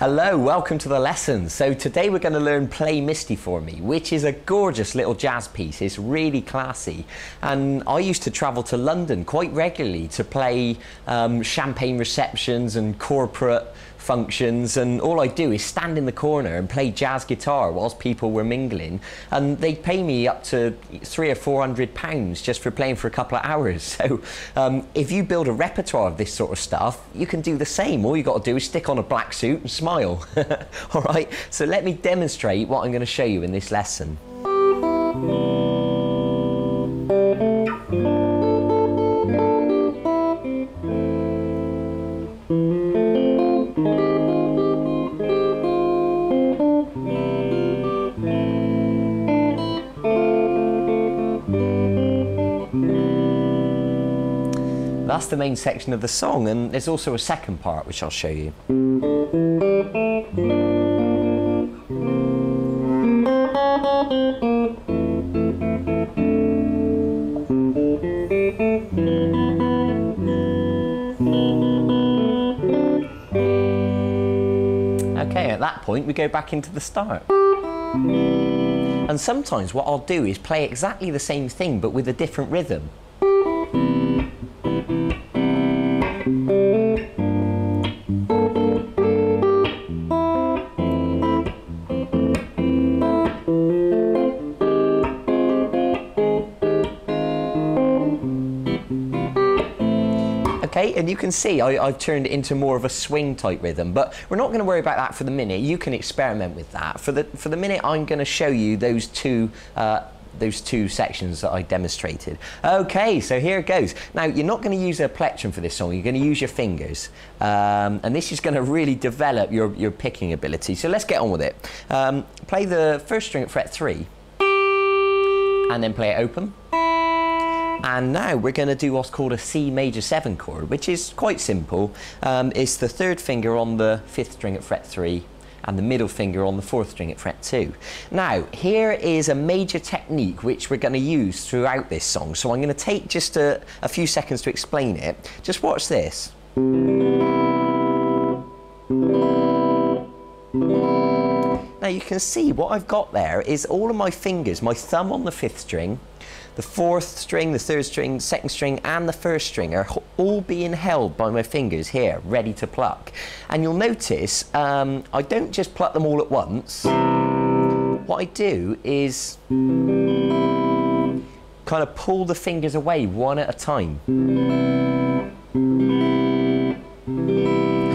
Hello, welcome to the lesson. So today we're going to learn Play Misty for Me, which is a gorgeous little jazz piece. It's really classy. And I used to travel to London quite regularly to play champagne receptions and corporate functions, and all I do is stand in the corner and play jazz guitar whilst people were mingling, and they pay me up to £300 or £400 just for playing for a couple of hours. So if you build a repertoire of this sort of stuff, you can do the same. All you got to do is stick on a black suit and smile. All right, so let me demonstrate what I'm going to show you in this lesson. That's the main section of the song, and there's also a second part which I'll show you. Okay, at that point we go back into the start. And sometimes what I'll do is play exactly the same thing but with a different rhythm. Okay, and you can see I've turned it into more of a swing type rhythm, but we're not going to worry about that for the minute. You can experiment with that. For the minute, I'm going to show you those two sections that I demonstrated. Okay, so here it goes. Now, you're not going to use a plectrum for this song, you're going to use your fingers. And this is going to really develop your picking ability. So let's get on with it. Play the first string at fret 3, and then play it open. And now we're going to do what's called a C major 7 chord, which is quite simple. It's the third finger on the 5th string at fret 3 and the middle finger on the 4th string at fret 2. Now, here is a major technique which we're going to use throughout this song. So I'm going to take just a few seconds to explain it. Just watch this. Now you can see what I've got there is all of my fingers, my thumb on the 5th string, the 4th string, the 3rd string, 2nd string and the 1st string are all being held by my fingers here, ready to pluck. And you'll notice I don't just pluck them all at once. What I do is kind of pull the fingers away one at a time.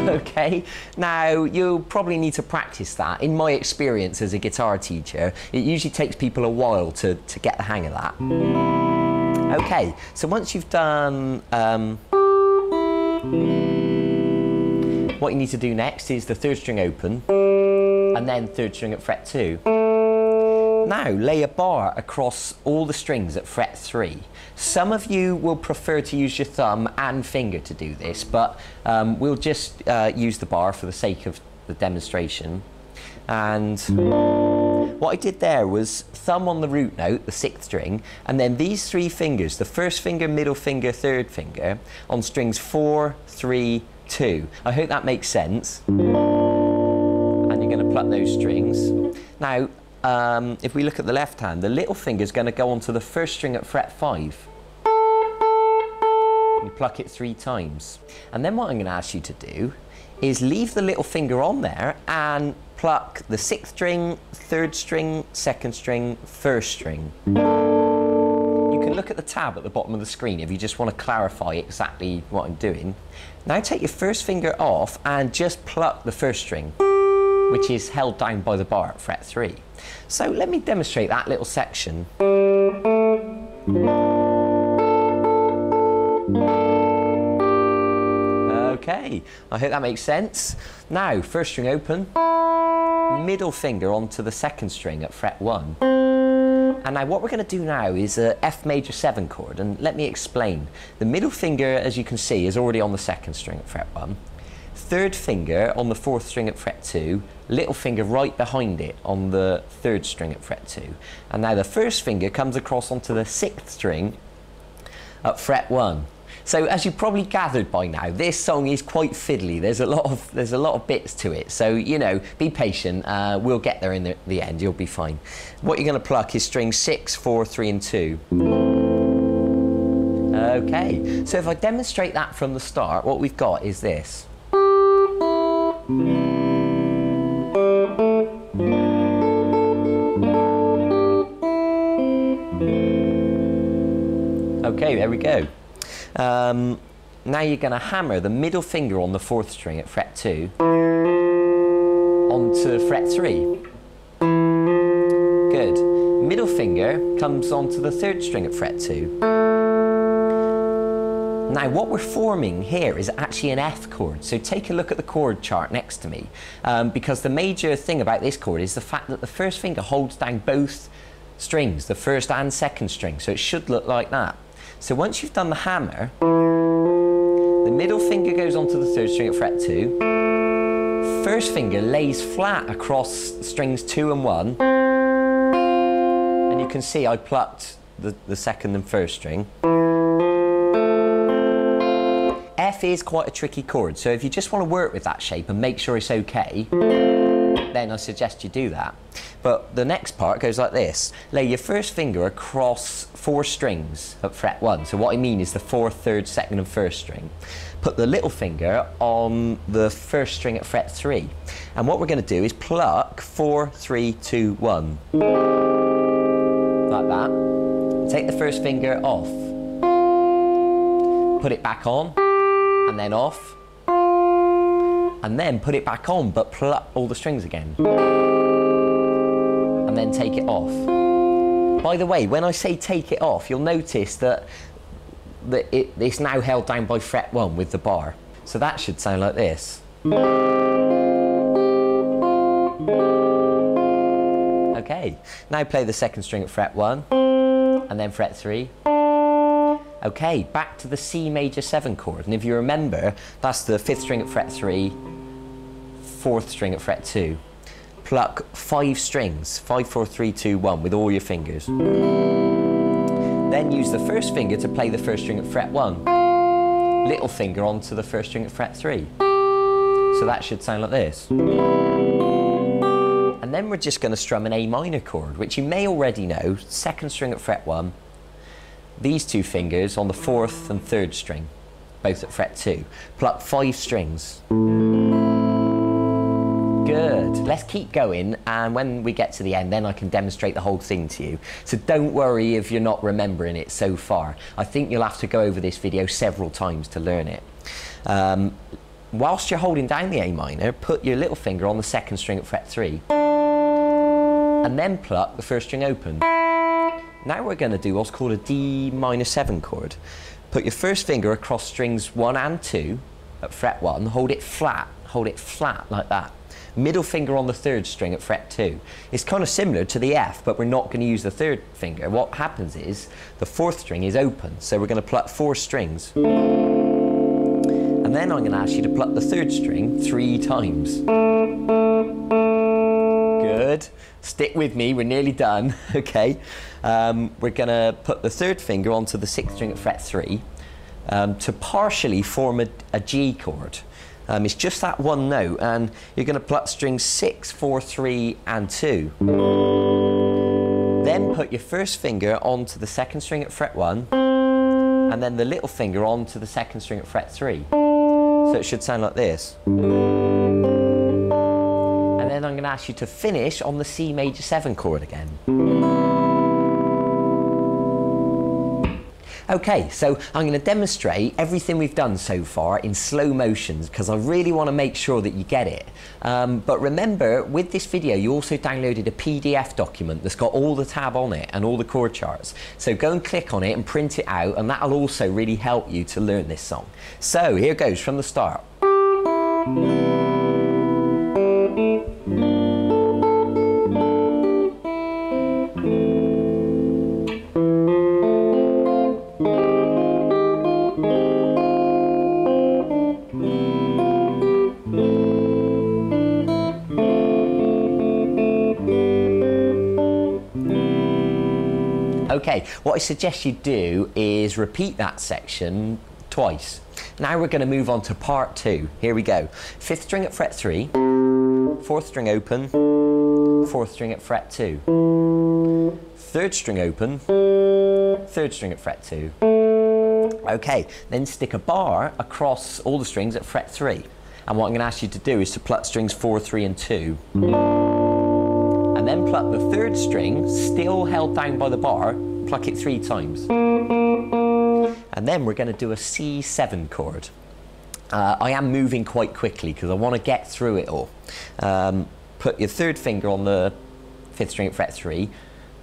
Okay, now you'll probably need to practice that. In my experience as a guitar teacher, it usually takes people a while to get the hang of that. Okay, so once you've done what you need to do next is the 3rd string open and then 3rd string at fret 2. Now lay a bar across all the strings at fret 3. Some of you will prefer to use your thumb and finger to do this, but we'll just use the bar for the sake of the demonstration. And what I did there was thumb on the root note, the 6th string, and then these 3 fingers, the 1st finger, middle finger, 3rd finger, on strings 4, 3, 2. I hope that makes sense. And you're going to pluck those strings. Now, if we look at the left hand, the little finger is going to go onto the 1st string at fret 5. You pluck it 3 times. And then what I'm going to ask you to do is leave the little finger on there and pluck the 6th string, 3rd string, 2nd string, 1st string. You can look at the tab at the bottom of the screen if you just want to clarify exactly what I'm doing. Now take your 1st finger off and just pluck the 1st string, which is held down by the bar at fret 3. So let me demonstrate that little section. Okay, I hope that makes sense. Now, 1st string open, middle finger onto the 2nd string at fret 1. And now what we're going to do now is a F major 7 chord, and let me explain. The middle finger, as you can see, is already on the 2nd string at fret 1. 3rd finger on the 4th string at fret 2, little finger right behind it on the 3rd string at fret 2. And now the 1st finger comes across onto the 6th string at fret 1. So as you probably gathered by now, this song is quite fiddly. There's a lot of bits to it. So, you know, be patient. We'll get there in the end. You'll be fine. What you're going to pluck is strings 6, 4, 3 and 2. Okay, so if I demonstrate that from the start, what we've got is this. Okay, there we go. Now you're going to hammer the middle finger on the 4th string at fret 2 onto fret 3. Good. Middle finger comes onto the 3rd string at fret 2. Now what we're forming here is actually an F chord, so take a look at the chord chart next to me, because the major thing about this chord is the fact that the 1st finger holds down both strings, the 1st and 2nd string, so it should look like that. So once you've done the hammer, the middle finger goes onto the 3rd string at fret 2, 1st finger lays flat across strings 2 and 1, and you can see I plucked the 2nd and 1st string. F is quite a tricky chord, so if you just want to work with that shape and make sure it's okay, then I suggest you do that. But the next part goes like this. Lay your 1st finger across 4 strings at fret 1. So what I mean is the 4th, 3rd, 2nd and 1st string. Put the little finger on the 1st string at fret 3. And what we're going to do is pluck 4, 3, 2, 1. Like that. Take the 1st finger off. Put it back on. And then off, and then put it back on, but pluck all the strings again, and then take it off. By the way, when I say take it off, you'll notice that it's now held down by fret 1 with the bar. So that should sound like this. Okay, now play the 2nd string at fret 1, and then fret 3. Okay, back to the C major 7 chord, and if you remember, that's the 5th string at fret 3, 4th string at fret 2. Pluck 5 strings, 5, 4, 3, 2, 1 with all your fingers. Then use the 1st finger to play the 1st string at fret 1. Little finger onto the 1st string at fret 3. So that should sound like this. And then we're just going to strum an A minor chord, which you may already know, 2nd string at fret 1. These 2 fingers on the 4th and 3rd string, both at fret 2. Pluck 5 strings. Good. Let's keep going, and when we get to the end, then I can demonstrate the whole thing to you. So don't worry if you're not remembering it so far. I think you'll have to go over this video several times to learn it. Whilst you're holding down the A minor, put your little finger on the 2nd string at fret 3, and then pluck the 1st string open. Now we're going to do what's called a D minor 7 chord. Put your 1st finger across strings 1 and 2 at fret 1, hold it flat like that. Middle finger on the 3rd string at fret 2. It's kind of similar to the F, but we're not going to use the 3rd finger. What happens is the 4th string is open, so we're going to pluck 4 strings. And then I'm going to ask you to pluck the 3rd string 3 times. Good. Stick with me, we're nearly done. Okay. We're going to put the 3rd finger onto the 6th string at fret 3 to partially form a G chord. It's just that one note, and you're going to pluck strings 6, 4, 3 and 2. Then put your 1st finger onto the 2nd string at fret 1, and then the little finger onto the 2nd string at fret 3. So it should sound like this. And then I'm going to ask you to finish on the C major 7 chord again. Okay, so I'm going to demonstrate everything we've done so far in slow motions because I really want to make sure that you get it. But remember, with this video, you also downloaded a PDF document that's got all the tab on it and all the chord charts. So go and click on it and print it out, and that'll also really help you to learn this song. So here goes from the start. Okay, what I suggest you do is repeat that section twice. Now we're going to move on to part 2. Here we go. 5th string at fret 3, 4th string open, 4th string at fret 2, 3rd string open, 3rd string at fret 2. Okay, then stick a bar across all the strings at fret 3. And what I'm going to ask you to do is to pluck strings 4, 3 and 2. And then pluck the 3rd string, still held down by the bar, pluck it 3 times. And then we're going to do a C7 chord. I am moving quite quickly because I want to get through it all. Put your 3rd finger on the 5th string at fret 3,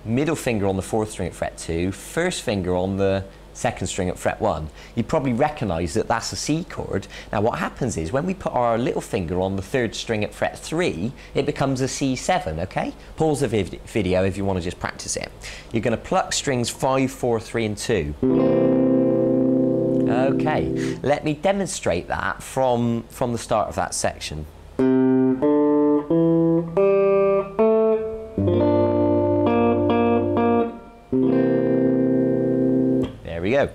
middle finger on the 4th string at fret 2, 1st finger on the 2nd string at fret 1. You probably recognise that that's a C chord. Now what happens is when we put our little finger on the 3rd string at fret 3, it becomes a C7, okay? Pause the video if you want to just practice it. You're going to pluck strings 5, 4, 3 and 2. Okay, let me demonstrate that from the start of that section. There we go.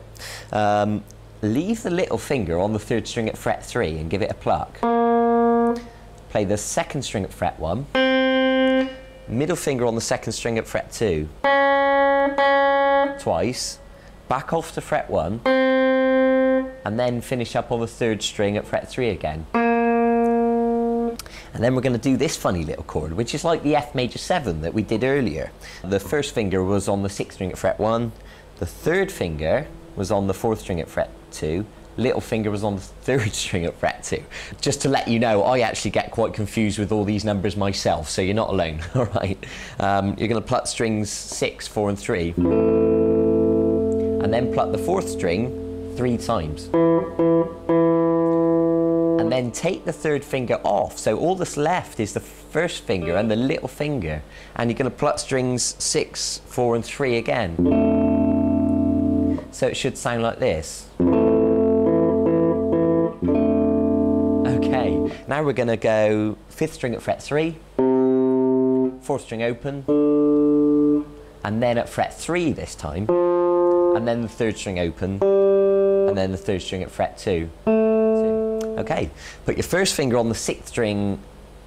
Leave the little finger on the 3rd string at fret 3 and give it a pluck. Play the 2nd string at fret 1, middle finger on the 2nd string at fret 2, twice, back off to fret 1, and then finish up on the 3rd string at fret 3 again. And then we're going to do this funny little chord, which is like the F major 7 that we did earlier. The 1st finger was on the 6th string at fret 1, the 3rd finger was on the 4th string at fret 2, little finger was on the 3rd string at fret 2. Just to let you know, I actually get quite confused with all these numbers myself, so you're not alone, all right? You're going to pluck strings 6, 4 and 3, and then pluck the 4th string 3 times. And then take the 3rd finger off, so all that's left is the 1st finger and the little finger, and you're going to pluck strings 6, 4 and 3 again. So it should sound like this. Okay, now we're going to go 5th string at fret 3, 4th string open, and then at fret 3 this time, and then the 3rd string open, and then the 3rd string at fret 2. Okay, put your 1st finger on the 6th string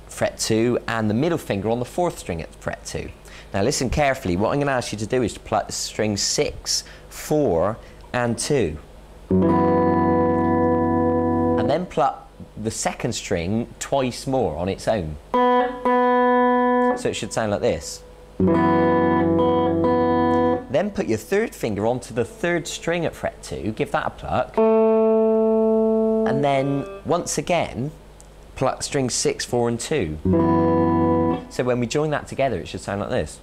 fret 2 and the middle finger on the 4th string at fret 2. Now listen carefully, what I'm going to ask you to do is to pluck strings 6, 4 and 2. And then pluck the 2nd string twice more on its own. So it should sound like this. Then put your 3rd finger onto the 3rd string at fret 2, give that a pluck. And then, once again, pluck strings 6, 4 and 2. So when we join that together, it should sound like this.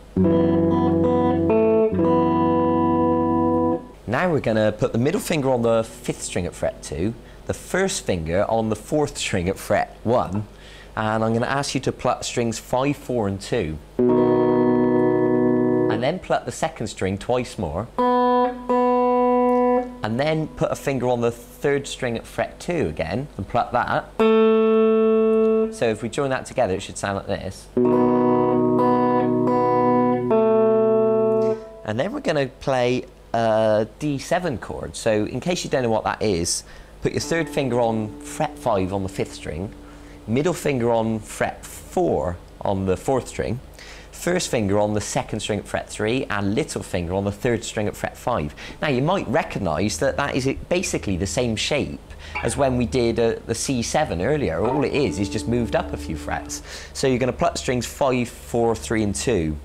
Now we're going to put the middle finger on the 5th string at fret 2, the 1st finger on the 4th string at fret 1, and I'm going to ask you to pluck strings 5, 4 and 2. And then pluck the 2nd string twice more. And then put a finger on the 3rd string at fret 2 again and pluck that. So if we join that together, it should sound like this. And then we're going to play a D7 chord. So in case you don't know what that is, put your 3rd finger on fret 5 on the 5th string, middle finger on fret 4 on the 4th string, 1st finger on the 2nd string at fret 3 and little finger on the 3rd string at fret 5. Now you might recognise that that is basically the same shape as when we did the C7 earlier. All it is just moved up a few frets. So you're going to pluck strings 5, 4, 3 and 2.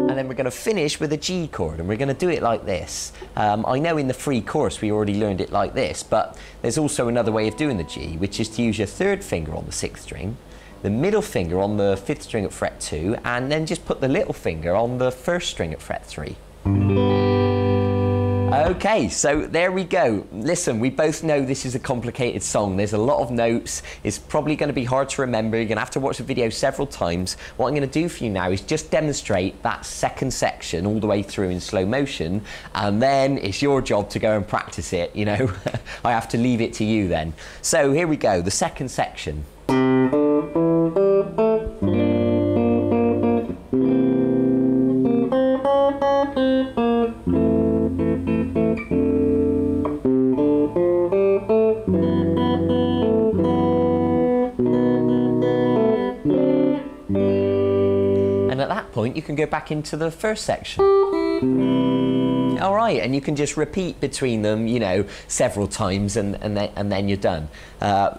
And then we're going to finish with a G chord, and we're going to do it like this. I know in the free course we already learned it like this, but there's also another way of doing the G, which is to use your 3rd finger on the 6th string, the middle finger on the 5th string at fret 2, and then just put the little finger on the 1st string at fret 3. Okay, so there we go. Listen, we both know this is a complicated song. There's a lot of notes. It's probably going to be hard to remember. You're going to have to watch the video several times. What I'm going to do for you now is just demonstrate that 2nd section all the way through in slow motion, and then it's your job to go and practice it, you know. I have to leave it to you then. So here we go, the 2nd section. point, you can go back into the first section. All right, and you can just repeat between them, you know, several times, and then you're done.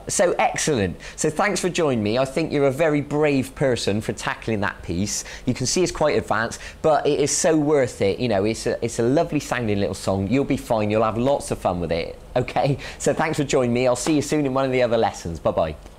So excellent. So thanks for joining me. I think you're a very brave person for tackling that piece. You can see it's quite advanced, but it is so worth it. You know, it's a lovely sounding little song. You'll be fine. You'll have lots of fun with it. Okay, so thanks for joining me. I'll see you soon in one of the other lessons. Bye-bye.